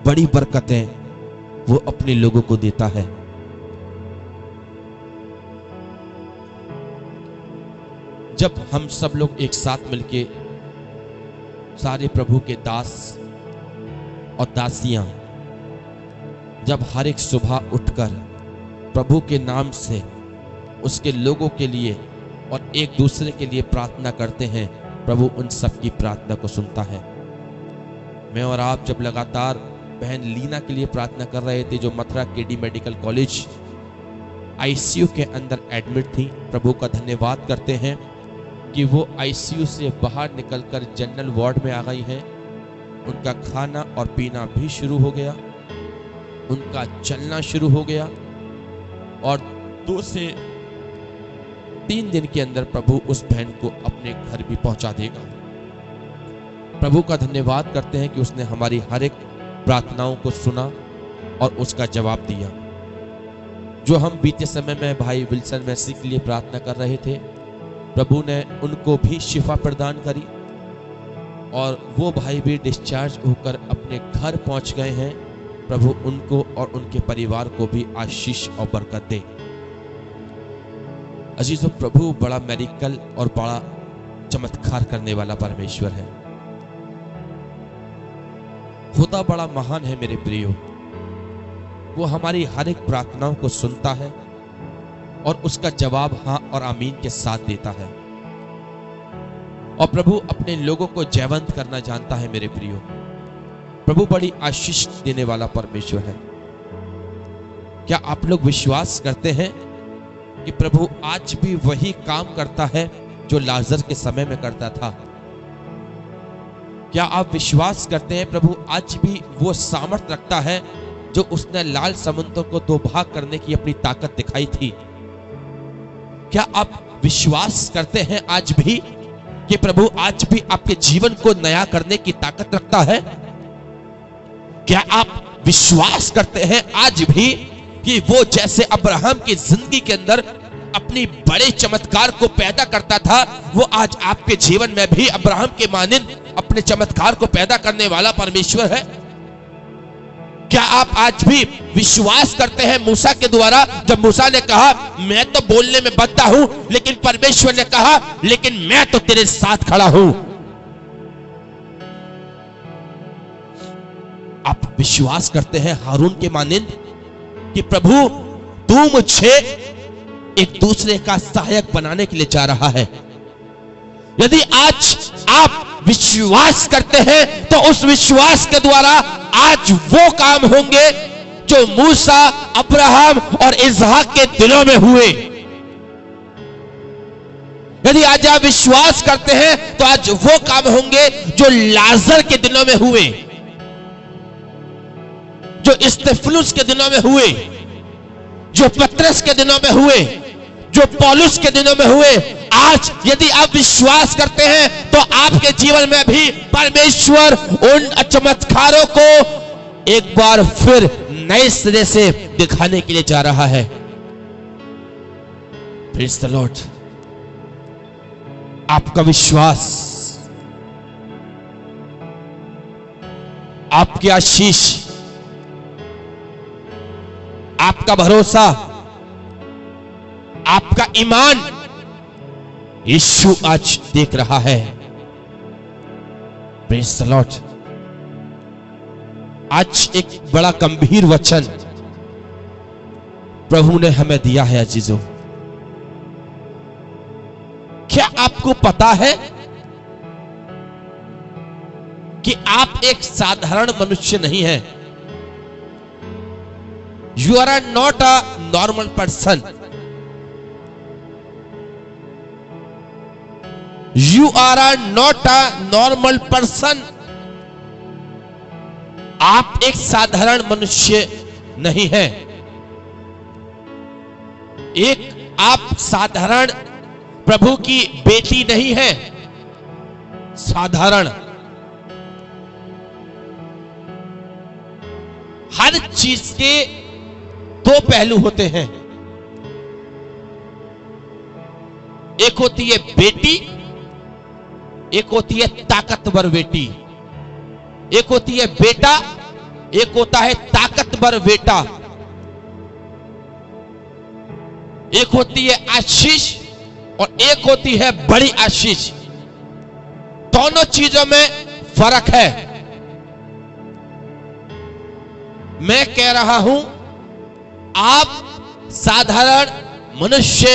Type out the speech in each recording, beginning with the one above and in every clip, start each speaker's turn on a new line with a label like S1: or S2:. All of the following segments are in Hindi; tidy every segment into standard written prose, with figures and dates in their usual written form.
S1: बड़ी बरकतें वो अपने लोगों को देता है। जब हम सब लोग एक साथ मिलके सारे प्रभु के दास और दासियां जब हर एक सुबह उठकर प्रभु के नाम से उसके लोगों के लिए और एक दूसरे के लिए प्रार्थना करते हैं, प्रभु उन सब की प्रार्थना को सुनता है। मैं और आप जब लगातार बहन लीना के लिए प्रार्थना कर रहे थे, जो Mathura KD medical college ICU के अंदर एडमिट थी, प्रभु का धन्यवाद करते हैं कि वो आईसीयू से बाहर निकलकर जनरल वार्ड में आ गई हैं। उनका खाना और पीना भी शुरू हो गया, उनका चलना शुरू हो गया और 2 से 3 दिन के अंदर प्रभु उस बहन को अपने घर भी पहुंचा देगा। प्रभु का धन्यवाद करते हैं कि उसने हमारी हर एक प्रार्थनाओं को सुना और उसका जवाब दिया। जो हम बीते समय में भाई विल्सन मैसी के लिए प्रार्थना कर रहे थे, प्रभु ने उनको भी शिफा प्रदान करी और वो भाई भी डिस्चार्ज होकर अपने घर पहुंच गए हैं। प्रभु उनको और उनके परिवार को भी आशीष और बरकत दे। अजीजों, प्रभु बड़ा मेडिकल और बड़ा चमत्कार करने वाला परमेश्वर है। खुदा बड़ा महान है मेरे प्रियो। वो हमारी हर एक प्रार्थनाओं को सुनता है और उसका जवाब हाँ और आमीन के साथ देता है। और प्रभु अपने लोगों को जयवंत करना जानता है मेरे प्रियो। प्रभु बड़ी आशीष देने वाला परमेश्वर है। क्या आप लोग विश्वास करते हैं कि प्रभु आज भी वही काम करता है जो लाजर के समय में करता था? क्या आप विश्वास करते हैं प्रभु आज भी वो सामर्थ रखता है जो उसने लाल समुद्र को 2 भाग करने की अपनी ताकत दिखाई थी? क्या आप विश्वास करते हैं आज भी कि प्रभु आज भी आपके जीवन को नया करने की ताकत रखता है? क्या आप विश्वास करते हैं आज भी कि वो जैसे अब्राहम की जिंदगी के अंदर अपनी बड़े चमत्कार को पैदा करता था, वो आज आपके जीवन में भी अब्राहम के मानिंद अपने चमत्कार को पैदा करने वाला परमेश्वर है? क्या आप आज भी विश्वास करते हैं मूसा के द्वारा, जब मूसा ने कहा मैं तो बोलने में बद्दा हूं, लेकिन परमेश्वर ने कहा लेकिन मैं तो तेरे साथ खड़ा हूं। आप विश्वास करते हैं हारून के मानिंद कि प्रभु तू मुझे एक दूसरे का सहायक बनाने के लिए जा रहा है? यदि आज आप विश्वास करते हैं तो उस विश्वास के द्वारा आज वो काम होंगे जो मूसा, अब्राहम और इसहाक के दिनों में हुए। यदि आज आप विश्वास करते हैं तो आज वो काम होंगे जो लाजर के दिनों में हुए, जो स्तेफनुस के दिनों में हुए, जो पतरस के दिनों में हुए, जो पौलुस के दिनों में हुए। आज यदि आप विश्वास करते हैं तो आपके जीवन में भी परमेश्वर उन चमत्कारों को एक बार फिर नए सिरे से दिखाने के लिए जा रहा है। Praise the Lord. आपका विश्वास, आपकी आशीष, आपका भरोसा, आपका ईमान यीशु आज देख रहा है। Praise the Lord. आज एक बड़ा गंभीर वचन प्रभु ने हमें दिया है अजीजों। क्या आपको पता है कि आप एक साधारण मनुष्य नहीं हैं? You are not a normal person. You are not a normal person. आप एक साधारण मनुष्य नहीं हैं। एक आप साधारण प्रभु की बेटी नहीं है। साधारण हर चीज के 2 पहलू होते हैं। एक होती है बेटी, एक होती है ताकतवर बेटी। एक होती है बेटा, एक होता है ताकतवर बेटा, एक होती है आशीष और एक होती है बड़ी आशीष। दोनों चीजों में फर्क है। मैं कह रहा हूं, आप साधारण मनुष्य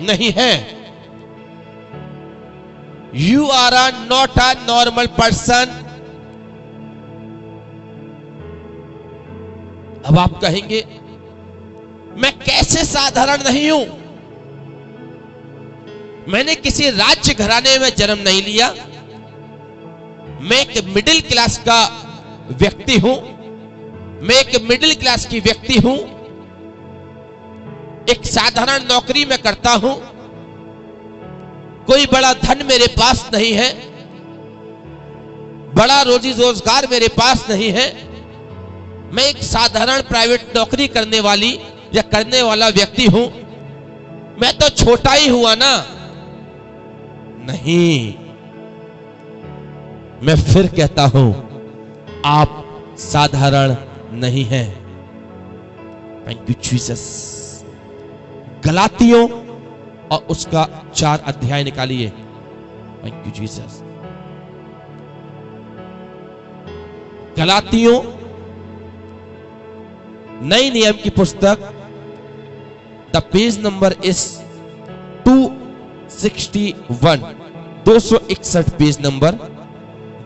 S1: नहीं हैं। You are not a normal person. अब आप कहेंगे, मैं कैसे साधारण नहीं हूं? मैंने किसी राज्य घराने में जन्म नहीं लिया। मैं एक मिडिल क्लास का व्यक्ति हूं। मैं एक मिडिल क्लास की व्यक्ति हूं। एक साधारण नौकरी में करता हूं। कोई बड़ा धन मेरे पास नहीं है। बड़ा रोजी रोजगार मेरे पास नहीं है। मैं एक साधारण प्राइवेट नौकरी करने वाली या करने वाला व्यक्ति हूं। मैं तो छोटा ही हुआ ना? नहीं, मैं फिर कहता हूं, आप साधारण नहीं हैं। Thank you Jesus. गलातियों और उसका 4 अध्याय निकालिए। Thank you Jesus. गलातियों नई नियम की पुस्तक, the page number is 261, 261 page number.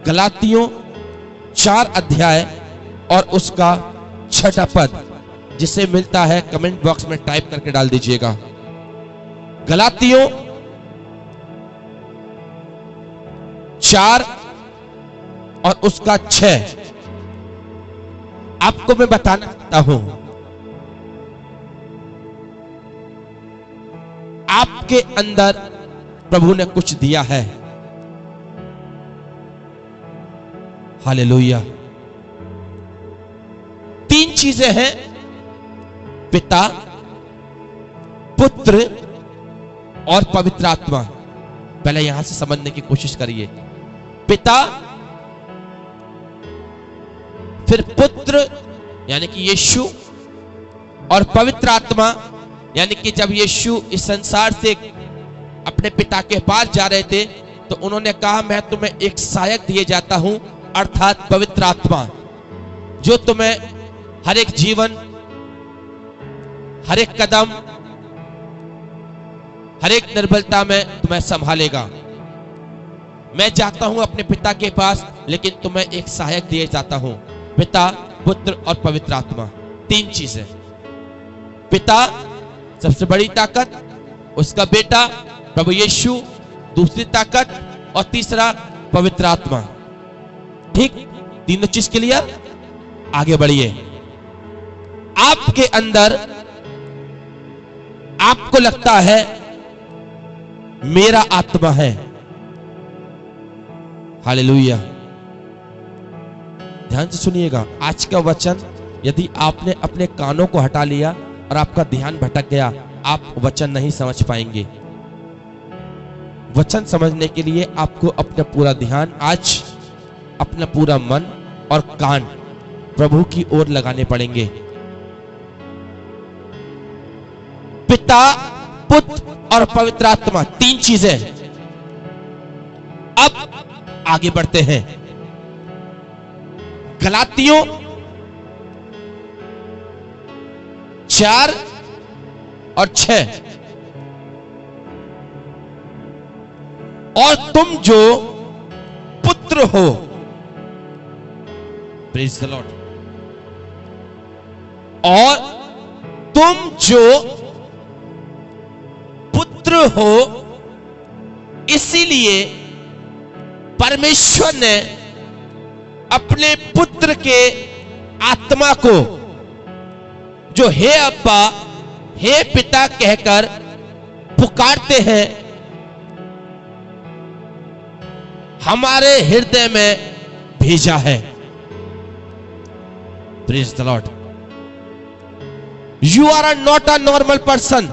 S1: गलातियों 4 अध्याय और उसका 6 पद, जिसे मिलता है कमेंट बॉक्स में टाइप करके डाल दीजिएगा। गलातियों 4 और उसका 6। आपको मैं बताना चाहता हूं, आपके अंदर प्रभु ने कुछ दिया है। हालेलुया। 3 चीजें हैं, पिता, पुत्र और पवित्र आत्मा। पहले यहां से समझने की कोशिश करिए। पिता, फिर पुत्र यानी कि यीशु, और पवित्र आत्मा यानी कि जब यीशु इस संसार से अपने पिता के पास जा रहे थे तो उन्होंने कहा, मैं तुम्हें एक सहायक दिए जाता हूं, अर्थात पवित्र आत्मा, जो तुम्हें हर एक जीवन, हर एक कदम, हर एक निर्बलता में तुम्हें संभालेगा। मैं जाता हूं अपने पिता के पास, लेकिन तुम्हें एक सहायक दिए जाता हूं, पिता, पुत्र और पवित्र आत्मा। 3 चीजें। पिता सबसे बड़ी ताकत, उसका बेटा प्रभु यीशु दूसरी ताकत, और तीसरा पवित्र आत्मा। ठीक, तीनों चीज क्लियर? आगे बढ़िए। आपके अंदर आपको लगता है मेरा आत्मा है। हालेलुया। ध्यान से सुनिएगा। आज का वचन, यदि आपने अपने कानों को हटा लिया और आपका ध्यान भटक गया, आप वचन नहीं समझ पाएंगे। वचन समझने के लिए आपको अपना पूरा ध्यान, आज अपना पूरा मन और कान प्रभु की ओर लगाने पड़ेंगे। पिता, पुत्र और पवित्र आत्मा, 3 चीजें। अब आगे बढ़ते हैं। गलातियों 4 और 6। और तुम जो पुत्र हो, प्रेज द लॉर्ड, और तुम जो पुत्र हो, इसीलिए परमेश्वर ने अपने पुत्र के आत्मा को, जो हे अब्बा, हे पिता कहकर पुकारते हैं, हमारे हृदय में भेजा है। Praise the Lord. You are not a normal person.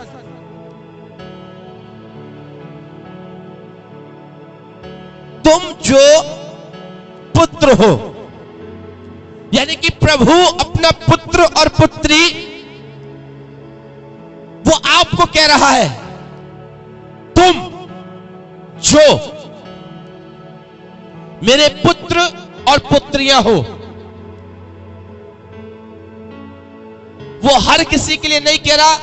S1: तुम जो पुत्र हो, यानी कि प्रभु अपना पुत्र और पुत्री वो आपको कह रहा है, तुम जो मेरे पुत्र और पुत्रियां हो। वो हर किसी के लिए नहीं कह रहा,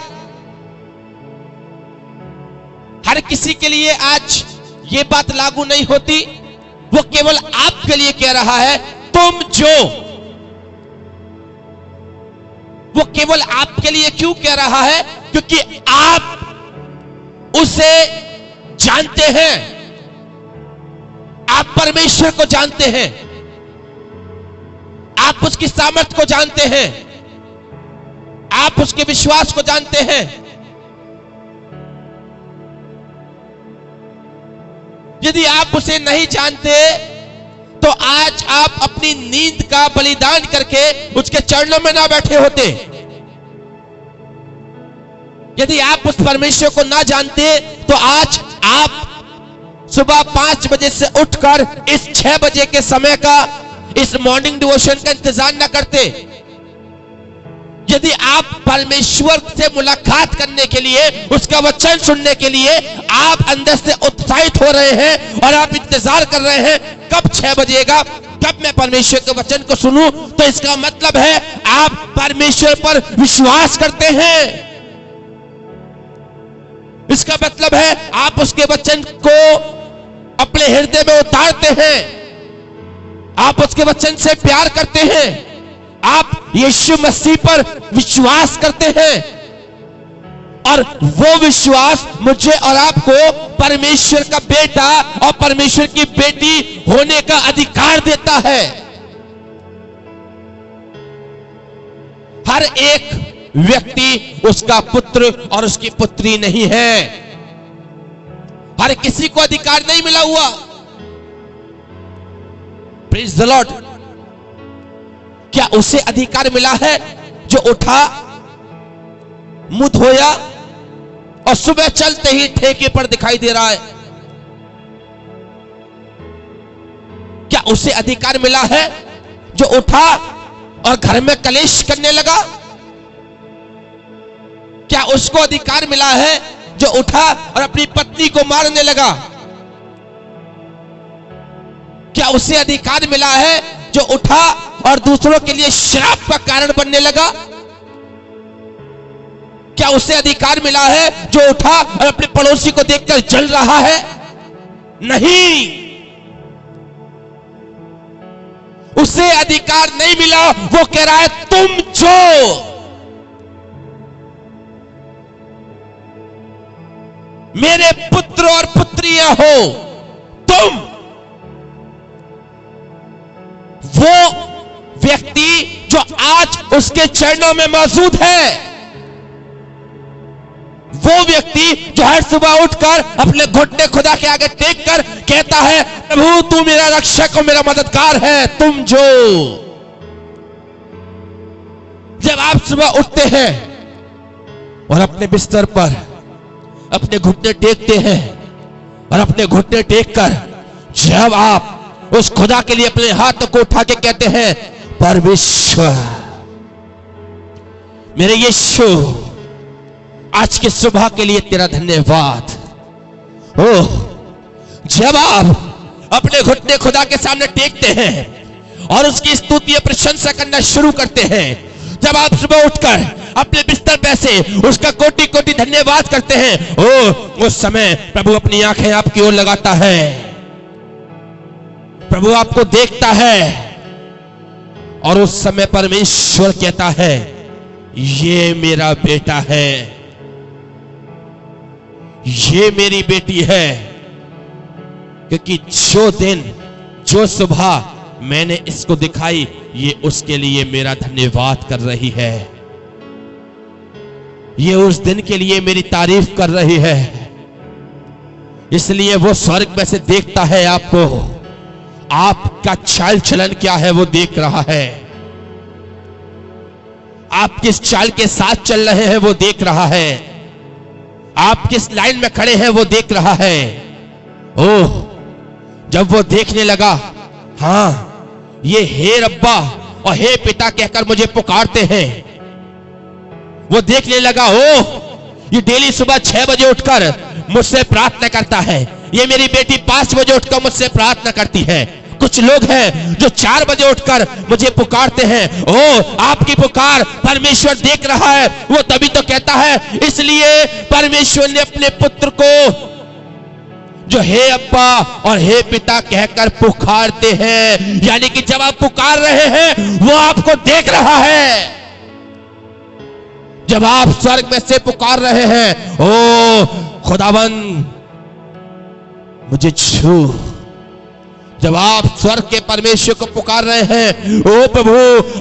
S1: हर किसी के लिए आज ये बात लागू नहीं होती। वो केवल आपके लिए कह रहा है, तुम जो। वो केवल आपके लिए क्यों कह रहा है? क्योंकि आप उसे जानते हैं, आप परमेश्वर को जानते हैं, आप उसकी सामर्थ को जानते हैं, आप उसके विश्वास को जानते हैं। यदि आप उसे नहीं जानते तो आज आप अपनी नींद का बलिदान करके उसके चरणों में ना बैठे होते। यदि आप उस परमेश्वर को ना जानते तो आज आप सुबह 5 बजे से उठकर इस 6 बजे के समय का, इस मॉर्निंग डिवोशन का इंतजार ना करते। यदि आप परमेश्वर से मुलाकात करने के लिए, उसका वचन सुनने के लिए आप अंदर से उत्साहित हो रहे हैं और आप इंतजार कर रहे हैं कब 6 बजेगा, कब मैं परमेश्वर के वचन को सुनूं, तो इसका मतलब है आप परमेश्वर पर विश्वास करते हैं। इसका मतलब है आप उसके वचन को अपने हृदय में उतारते हैं, आप उसके वचन से प्यार करते हैं, आप यीशु मसीह पर विश्वास करते हैं और वो विश्वास मुझे और आपको परमेश्वर का बेटा और परमेश्वर की बेटी होने का अधिकार देता है। हर एक व्यक्ति उसका पुत्र और उसकी पुत्री नहीं है। हर किसी को अधिकार नहीं मिला हुआ। Praise the Lord. क्या उसे अधिकार मिला है जो उठा, मुंह धोया और सुबह चलते ही ठेके पर दिखाई दे रहा है? क्या उसे अधिकार मिला है जो उठा और घर में कलेश करने लगा? क्या उसको अधिकार मिला है जो उठा और अपनी पत्नी को मारने लगा? क्या उसे अधिकार मिला है जो उठा और दूसरों के लिए श्राप का कारण बनने लगा? क्या उसे अधिकार मिला है जो उठा और अपने पड़ोसी को देखकर जल रहा है? नहीं, उसे अधिकार नहीं मिला। वो कह रहा है, तुम जो मेरे पुत्र और पुत्रियां हो, तुम वो व्यक्ति जो आज उसके चरणों में मौजूद है, वो व्यक्ति जो हर सुबह उठकर अपने घुटने खुदा के आगे टेक कर कहता है, प्रभु तू मेरा रक्षक और मेरा मददगार है। तुम जो, जब आप सुबह उठते हैं और अपने बिस्तर पर अपने घुटने टेकते हैं और अपने घुटने टेक कर जब आप उस खुदा के लिए अपने हाथों को उठा के कहते हैं, परमेश्वर मेरे यीशु, आज की सुबह के लिए तेरा धन्यवाद। ओह, जब आप अपने घुटने खुदा के सामने टेकते हैं और उसकी स्तुति और प्रशंसा करना शुरू करते हैं, जब आप सुबह उठकर अपने बिस्तर पे से उसका कोटि कोटि धन्यवाद करते हैं, ओह, उस समय प्रभु अपनी आंखें आपकी ओर लगाता है, प्रभु आपको देखता है और उस समय परमेश्वर कहता है, ये मेरा बेटा है, ये मेरी बेटी है। क्योंकि जो दिन, जो सुबह मैंने इसको दिखाई, ये उसके लिए मेरा धन्यवाद कर रही है, ये उस दिन के लिए मेरी तारीफ कर रही है। इसलिए वो स्वर्ग में से देखता है आपको, आपका चाल चलन क्या है वो देख रहा है, आप किस चाल के साथ चल रहे हैं वो देख रहा है, आप किस लाइन में खड़े हैं वो देख रहा है। ओह, जब वो देखने लगा, हाँ ये हे रब्बा, और हे पिता कहकर मुझे पुकारते हैं। वो देखने लगा, ओ ये डेली सुबह 6 बजे उठकर मुझसे प्रार्थना करता है, ये मेरी बेटी 5 बजे उठकर मुझसे प्रार्थना करती है। कुछ लोग हैं जो 4 बजे उठकर मुझे पुकारते हैं। ओ आपकी पुकार परमेश्वर देख रहा है। वो तभी तो कहता है, इसलिए परमेश्वर ने अपने पुत्र को जो हे अब्बा और हे पिता कहकर पुकारते हैं, यानी कि जब आप पुकार रहे हैं वो आपको देख रहा है। जब आप स्वर्ग में से पुकार रहे हैं, ओ खुदावंद मुझे छू। जब आप स्वर्ग के परमेश्वर को पुकार रहे हैं, ओ प्रभु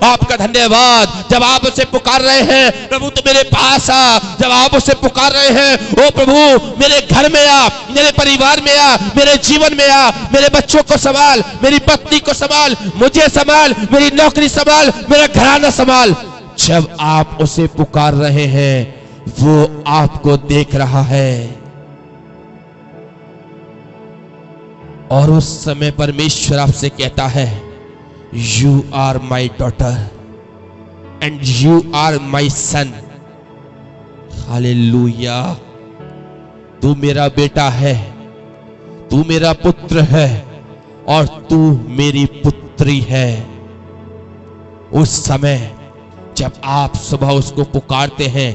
S1: आपका धन्यवाद। जब आप उसे पुकार रहे हैं, प्रभु तो मेरे पास आ। जब आप उसे पुकार रहे हैं, ओ प्रभु मेरे घर में आ, मेरे परिवार में आ, मेरे जीवन में आ, मेरे बच्चों को संभाल, मेरी पत्नी को संभाल, मुझे संभाल, मेरी नौकरी संभाल, मेरा घराना संभाल। जब आप उसे पुकार रहे हैं वो आपको देख रहा है। और उस समय परमेश्वर आपसे कहता है, you are my daughter and you are my son. Hallelujah. तू मेरा बेटा है, तू मेरा पुत्र है और तू मेरी पुत्री है। उस समय जब आप सुबह उसको पुकारते हैं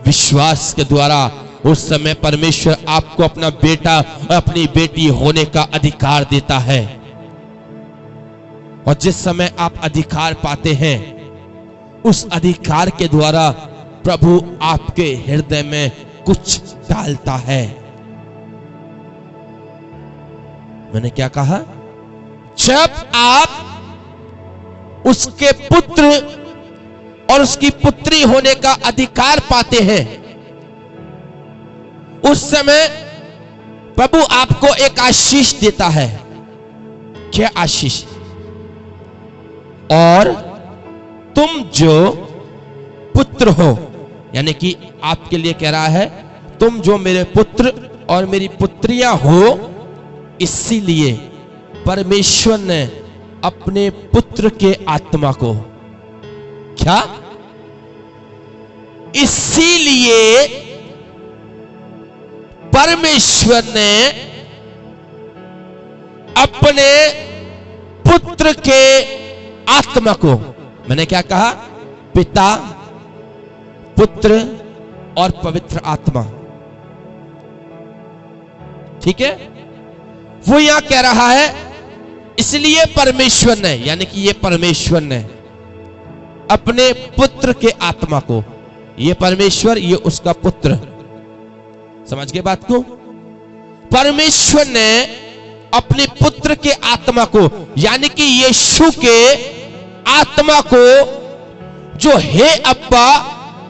S1: विश्वास के द्वारा, उस समय परमेश्वर आपको अपना बेटा और अपनी बेटी होने का अधिकार देता है। और जिस समय आप अधिकार पाते हैं, उस अधिकार के द्वारा प्रभु आपके हृदय में कुछ डालता है। मैंने क्या कहा? जब आप उसके पुत्र और उसकी पुत्री होने का अधिकार पाते हैं, उस समय प्रभु आपको एक आशीष देता है। क्या आशीष? और तुम जो पुत्र हो, यानी कि आपके लिए कह रहा है, तुम जो मेरे पुत्र और मेरी पुत्रियां हो, इसीलिए परमेश्वर ने अपने पुत्र के आत्मा को, क्या? इसीलिए परमेश्वर ने अपने पुत्र के आत्मा को, मैंने क्या कहा? पिता, पुत्र और पवित्र आत्मा। ठीक है? वो यहां कह रहा है, इसलिए परमेश्वर ने, यानी कि ये परमेश्वर ने अपने पुत्र के आत्मा को, ये परमेश्वर, ये उसका पुत्र, समझ गए बात को? परमेश्वर ने अपने पुत्र के आत्मा को, यानी कि यीशु के आत्मा को, जो हे अब्बा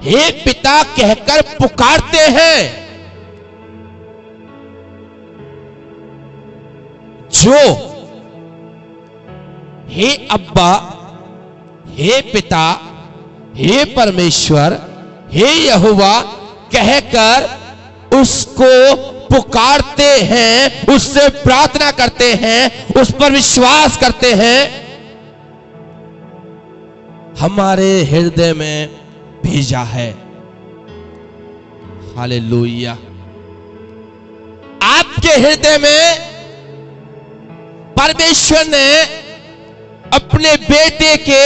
S1: हे पिता कहकर पुकारते हैं, जो हे अब्बा हे पिता हे परमेश्वर हे यहोवा कहकर उसको पुकारते हैं, उससे प्रार्थना करते हैं, उस पर विश्वास करते हैं, हमारे हृदय में भेजा है। हालेलुया। आपके हृदय में परमेश्वर ने अपने बेटे के,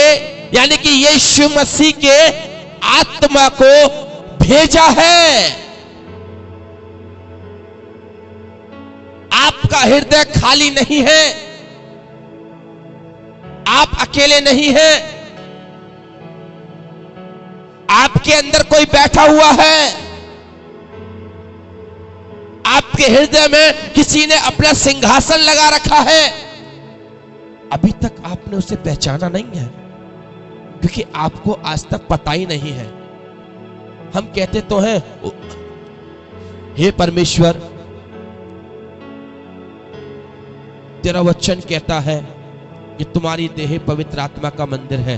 S1: यानी कि यीशु मसीह के आत्मा को भेजा है। आपका हृदय खाली नहीं है, आप अकेले नहीं हैं, आपके अंदर कोई बैठा हुआ है। आपके हृदय में किसी ने अपना सिंहासन लगा रखा है। अभी तक आपने उसे पहचाना नहीं है, क्योंकि आपको आज तक पता ही नहीं है। हम कहते तो हैं, हे परमेश्वर, तेरा वचन कहता है कि तुम्हारी देह पवित्र आत्मा का मंदिर है।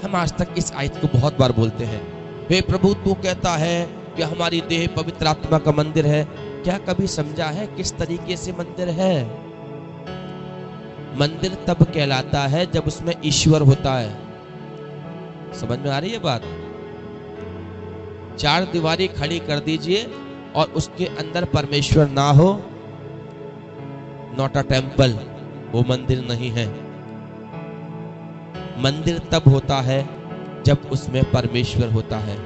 S1: हम आज तक इस आयत को बहुत बार बोलते हैं, हे प्रभु तू कहता है कि हमारी देह पवित्र आत्मा का मंदिर है। क्या कभी समझा है किस तरीके से मंदिर है? मंदिर तब कहलाता है जब उसमें ईश्वर होता है। समझ में आ रही है बात? चार दीवारी खड़ी कर दीजिए और उसके अंदर परमेश्वर ना हो, नॉट अ टेम्पल, वो मंदिर नहीं है। मंदिर तब होता है जब उसमें परमेश्वर होता है,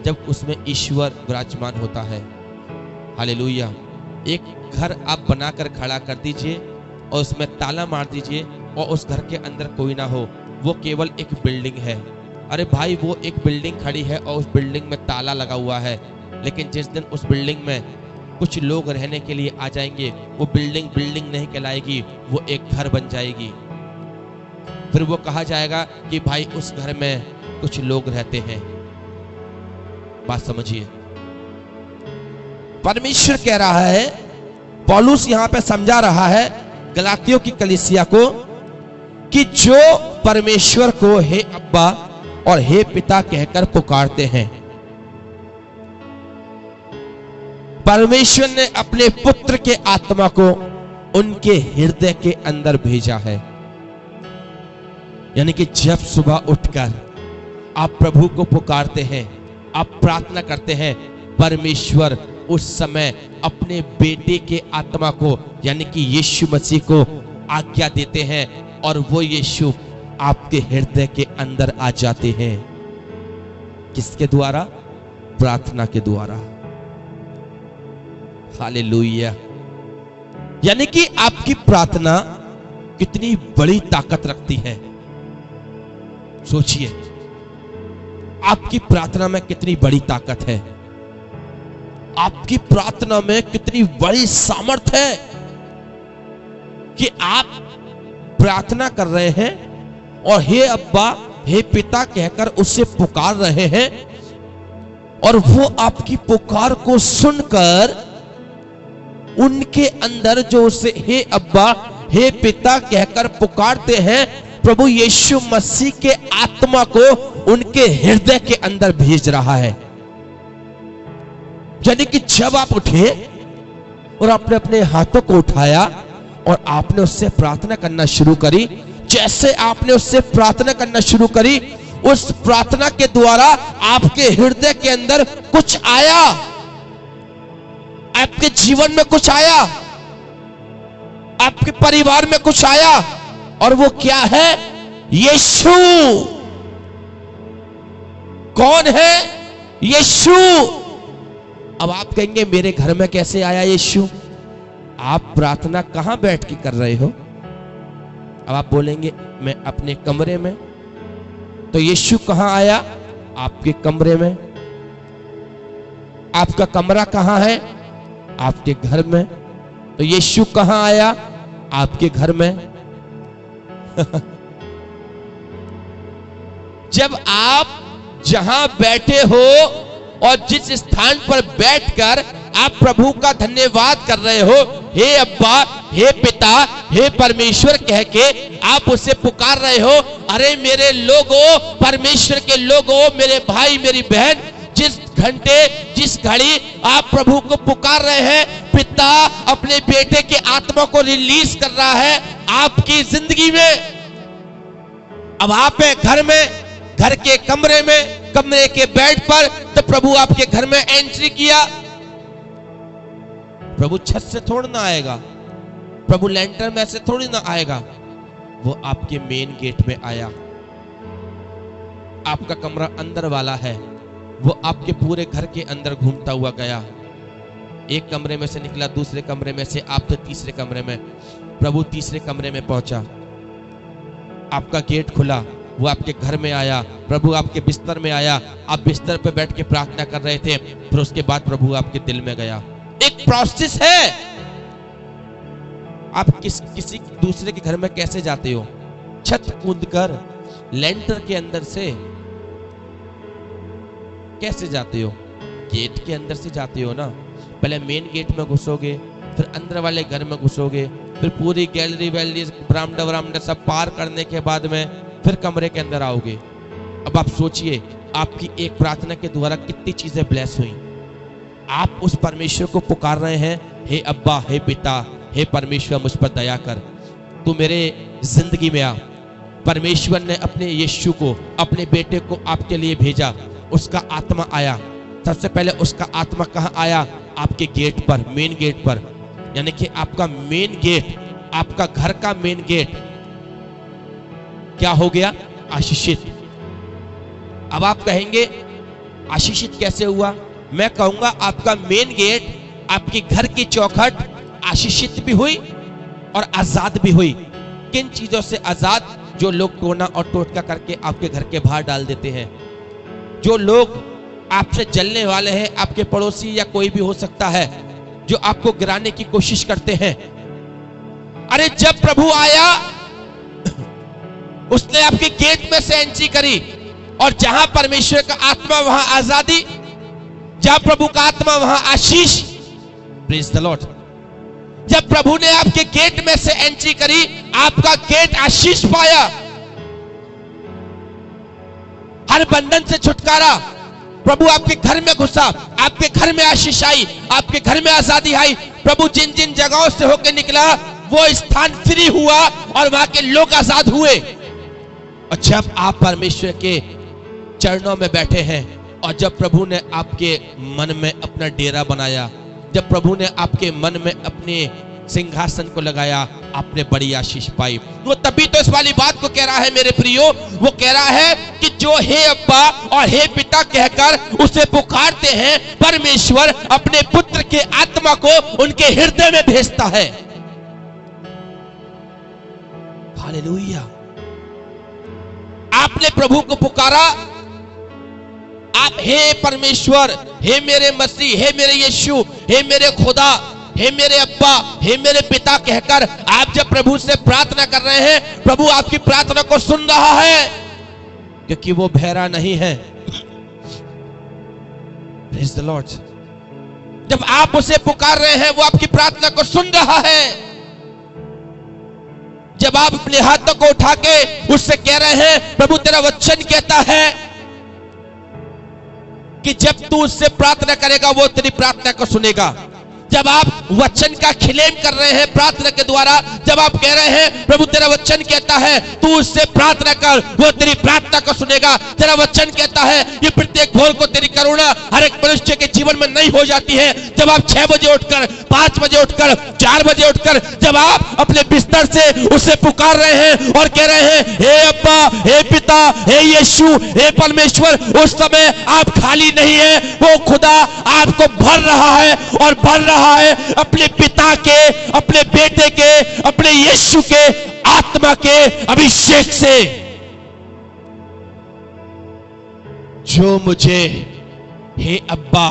S1: जब उसमें ईश्वर विराजमान होता है। हालेलुया। एक घर आप बनाकर खड़ा कर दीजिए और उसमें ताला मार दीजिए और उस घर के अंदर कोई ना हो, वो केवल एक बिल्डिंग है। अरे भाई, वो एक बिल्डिंग खड़ी है और उस बिल्डिंग में ताला लगा हुआ है, लेकिन जिस दिन उस बिल्डिंग में कुछ लोग रहने के लिए आ जाएंगे, वो बिल्डिंग बिल्डिंग नहीं कहलाएगी, वो एक घर बन जाएगी। फिर वो कहा जाएगा कि भाई उस घर में कुछ लोग रहते हैं। बात समझिए, परमेश्वर कह रहा है, पौलुस यहां पे समझा रहा है गलातियों की कलीसिया को कि जो परमेश्वर को हे अब्बा और हे पिता कहकर पुकारते हैं, परमेश्वर ने अपने पुत्र के आत्मा को उनके हृदय के अंदर भेजा है। यानी कि जब सुबह उठकर आप प्रभु को पुकारते हैं, आप प्रार्थना करते हैं, परमेश्वर उस समय अपने बेटे के आत्मा को यानी कि यीशु मसीह को आज्ञा देते हैं और वो यीशु आपके हृदय के अंदर आ जाते हैं। किसके द्वारा? प्रार्थना के द्वारा। हालेलुया। यानी कि आपकी प्रार्थना कितनी बड़ी ताकत रखती है। सोचिए, आपकी प्रार्थना में कितनी बड़ी ताकत है, आपकी प्रार्थना में कितनी बड़ी सामर्थ है कि आप प्रार्थना कर रहे हैं और हे अब्बा हे पिता कहकर उससे पुकार रहे हैं और वो आपकी पुकार को सुनकर उनके अंदर जो उसे हे अब्बा हे पिता कहकर पुकारते हैं, प्रभु यीशु मसीह के आत्मा को उनके हृदय के अंदर भेज रहा है। यानी कि जब आप उठे और आपने अपने हाथों को उठाया और आपने उससे प्रार्थना करना शुरू करी, जैसे आपने उससे प्रार्थना करना शुरू करी, उस प्रार्थना के द्वारा आपके हृदय के अंदर कुछ आया, आपके जीवन में कुछ आया, आपके परिवार में कुछ आया। और वो क्या है? यीशु। कौन है? यीशु। अब आप कहेंगे मेरे घर में कैसे आया यीशु? आप प्रार्थना कहां बैठ के कर रहे हो? अब आप बोलेंगे मैं अपने कमरे में। तो यीशु कहां आया? आपके कमरे में। आपका कमरा कहां है? आपके घर में। तो यीशु कहां आया? आपके घर में। जब आप जहां बैठे हो और जिस स्थान पर बैठकर आप प्रभु का धन्यवाद कर रहे हो, हे अब्बा हे पिता हे परमेश्वर कह के आप उसे पुकार रहे हो, अरे मेरे लोगों, परमेश्वर के लोगों, मेरे भाई मेरी बहन, जिस घंटे जिस घड़ी आप प्रभु को पुकार रहे हैं, पिता अपने बेटे के आत्मा को रिलीज कर रहा है आपकी जिंदगी में। अब आप है घर में, घर के कमरे में, कमरे के बेड पर, तो प्रभु आपके घर में एंट्री किया। प्रभु छत से थोड़ी ना आएगा, प्रभु लैंटर में से थोड़ी ना आएगा, वो आपके मेन गेट में आया। आपका कमरा अंदर वाला है, वो आपके पूरे घर के अंदर घूमता हुआ गया। एक कमरे में से निकला, दूसरे कमरे में से आप तो तीसरे कमरे में, प्रभु तीसरे कमरे में पहुंचा। आपका गेट खुला, वो आपके घर में आया, प्रभु आपके बिस्तर में आया, आप बिस्तर पे बैठ के प्रार्थना कर रहे थे, फिर उसके बाद प्रभु आपके दिल में गया। एक प्रोसेस है। आप किसी दूसरे के घर में कैसे जाते हो? छत कूदकर, लेंटर के अंदर से कैसे जाते हो? गेट के अंदर से जाते हो ना। पहले मेन गेट में घुसोगे, फिर अंदर वाले घर में घुसोगे, फिर पूरी गैलरी वैलरी बरामदा सब पार करने के बाद में फिर कमरे के अंदर आओगे। अब आप सोचिए, आपकी एक प्रार्थना के द्वारा कितनी चीजें ब्लेस हुई। आप उस परमेश्वर को पुकार रहे हैं, हे अब्बा हे पिता हे परमेश्वर मुझ पर दया कर। तू मेरे जिंदगी में आ। परमेश्वर ने अपने यीशु को, अपने बेटे को आपके लिए भेजा। उसका आत्मा आया। सबसे पहले उसका आत्मा कहाँ आया? आपके गेट पर, मेन गेट पर, यानी कि आपका मेन गेट, आपका घर का मेन गेट क्या हो गया? आशीषित। अब आप कहेंगे आशीषित कैसे हुआ? मैं कहूंगा आपका मेन गेट, आपके घर की चौखट आशीषित भी हुई और आजाद भी हुई। किन चीजों से आजाद? जो लोग टोना और टोटका करके आपके घर के बाहर डाल देते हैं, जो लोग आपसे जलने वाले हैं, आपके पड़ोसी या कोई भी हो सकता है, जो आपको गिराने की कोशिश करते हैं। अरे जब प्रभु आया, उसने आपके गेट में से एंट्री करी, और जहां परमेश्वर का आत्मा वहां आजादी, जहां प्रभु का आत्मा वहां आशीष। Praise the Lord. जब प्रभु ने आपके गेट में से एंट्री करी, आपका गेट आशीष पाया, हर बंधन से छुटकारा। प्रभु आपके घर में घुसा, आपके घर में आशीष आई, आपके घर में आजादी आई। प्रभु जिन जिन जगहों से होकर निकला, वो स्थान फ्री हुआ और वहां के लोग आजाद हुए। और जब आप परमेश्वर के चरणों में बैठे हैं, और जब प्रभु ने आपके मन में अपना डेरा बनाया, जब प्रभु ने आपके मन में अपने सिंहासन को लगाया, आपने बड़ी आशीष पाई। वो तभी तो इस वाली बात को कह रहा है मेरे प्रियो, वो कह रहा है कि जो हे अब्बा और हे पिता कहकर उसे पुकारते हैं, परमेश्वर अपने पुत्र के आत्मा को उनके हृदय में भेजता है। हालेलुया। आपने प्रभु को पुकारा, आप हे परमेश्वर, हे मेरे मसीह, हे मेरे यीशु, हे मेरे खुदा, हे मेरे अब्बा, हे मेरे पिता कहकर आप जब प्रभु से प्रार्थना कर रहे हैं, प्रभु आपकी प्रार्थना को सुन रहा है, क्योंकि वो बहरा नहीं है। Praise the Lord. जब आप उसे पुकार रहे हैं, वो आपकी प्रार्थना को सुन रहा है। जब आप अपने हाथों को उठा के उससे कह रहे हैं, प्रभु तेरा वचन कहता है कि जब तू उससे प्रार्थना करेगा, वो तेरी प्रार्थना को सुनेगा। जब आप वचन का क्लेम कर रहे हैं प्रार्थना के द्वारा, जब आप कह रहे हैं प्रभु तेरा वचन कहता है तू उससे प्रार्थना कर, वो तेरी प्रार्थना को सुनेगा। तेरा वचन कहता है ये प्रत्येक भोर को तेरी करुणा हर एक मनुष्य के जीवन में नहीं हो जाती है। जब आप 6 बजे उठकर, 5 बजे उठकर, 4 बजे उठकर जब आप अपने बिस्तर से उसे पुकार रहे हैं और कह रहे हैं हे अब्बा, हे पिता, हे यीशु, हे परमेश्वर, उस समय आप खाली नहीं है। वो खुदा आपको भर रहा है और भर रहा है अपने पिता के, अपने बेटे के, अपने यीशु के आत्मा के अभिषेक से। जो मुझे हे अब्बा,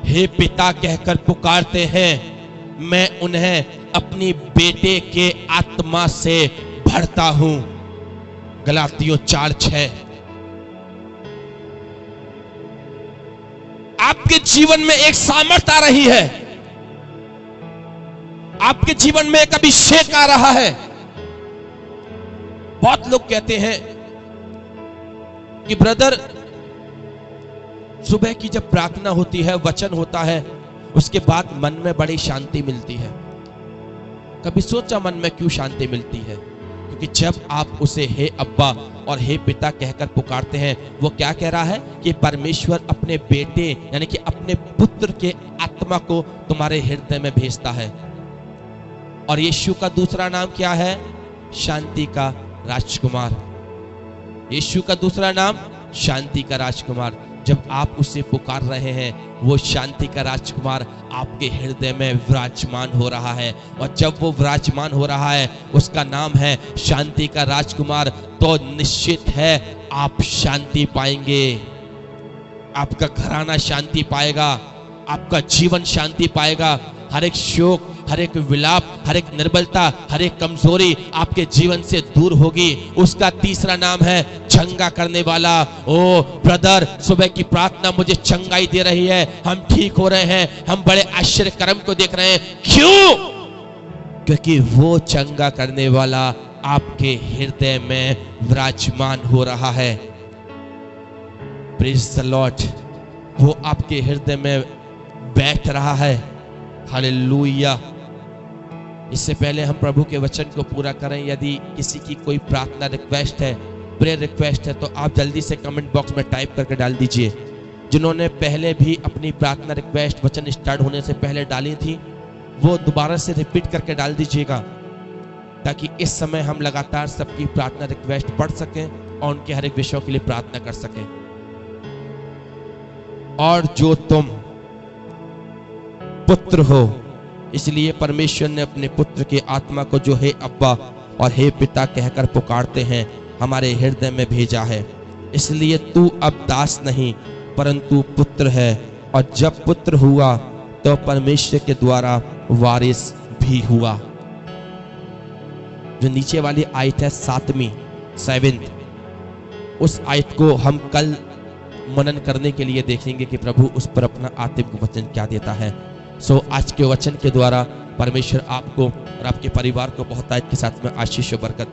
S1: हे पिता कहकर पुकारते हैं, मैं उन्हें अपनी बेटे के आत्मा से भरता हूं। गलातियों 4:6। आपके जीवन में एक सामर्थ्य आ रही है, आपके जीवन में एक अभिषेक आ रहा है। बहुत लोग कहते हैं कि ब्रदर, सुबह की जब प्रार्थना होती है, वचन होता है, उसके बाद मन में बड़ी शांति मिलती है। कभी सोचा मन में क्यों शांति मिलती है? क्योंकि जब आप उसे हे अब्बा और हे पिता कहकर पुकारते हैं, वो क्या कह रहा है कि परमेश्वर अपने बेटे यानी कि अपने पुत्र के आत्मा को तुम्हारे हृदय में भेजता है। और यीशु का दूसरा नाम क्या है? शांति का राजकुमार। यीशु का दूसरा नाम शांति का राजकुमार। जब आप उसे पुकार रहे हैं, वो शांति का राजकुमार आपके हृदय में विराजमान हो रहा है। और जब वो विराजमान हो रहा है, उसका नाम है शांति का राजकुमार, तो निश्चित है आप शांति पाएंगे। आपका घराना शांति पाएगा, आपका जीवन शांति पाएगा। हर एक शोक, हर एक विलाप, हर एक निर्बलता, हर एक कमजोरी आपके जीवन से दूर होगी। उसका तीसरा नाम है चंगा करने वाला। ओ ब्रदर, सुबह की प्रार्थना मुझे चंगाई दे रही है, हम ठीक हो रहे हैं, हम बड़े आश्चर्य कर्म को देख रहे हैं। क्यों? क्योंकि वो चंगा करने वाला आपके हृदय में विराजमान हो रहा है। Praise the Lord. वो आपके हृदय में बैठ रहा है। हालेलुया। इससे पहले हम प्रभु के वचन को पूरा करें, यदि किसी की कोई प्रार्थना रिक्वेस्ट है, प्रेयर रिक्वेस्ट है, तो आप जल्दी से कमेंट बॉक्स में टाइप करके डाल दीजिए। जिन्होंने पहले भी अपनी प्रार्थना रिक्वेस्ट वचन स्टार्ट होने से पहले डाली थी, वो दोबारा से रिपीट करके डाल दीजिएगा, ताकि इस समय हम लगातार सबकी प्रार्थना रिक्वेस्ट पढ़ सकें और उनके हर एक विषयों के लिए प्रार्थना कर सकें। और जो तुम पुत्र हो, इसलिए परमेश्वर ने अपने पुत्र की आत्मा को, जो हे अब्बा और हे पिता कहकर पुकारते हैं, हमारे हृदय में भेजा है। इसलिए तू अब दास नहीं परंतु पुत्र है, और जब पुत्र हुआ तो परमेश्वर के द्वारा वारिस भी हुआ। जो नीचे वाली आयत है 7th, उस आयत को हम कल मनन करने के लिए देखेंगे कि प्रभु उस पर अपना आत्मिक वचन क्या देता है। आज के वचन के द्वारा परमेश्वर आपको और आपके परिवार को बहुत के साथ में आशीष और बरकत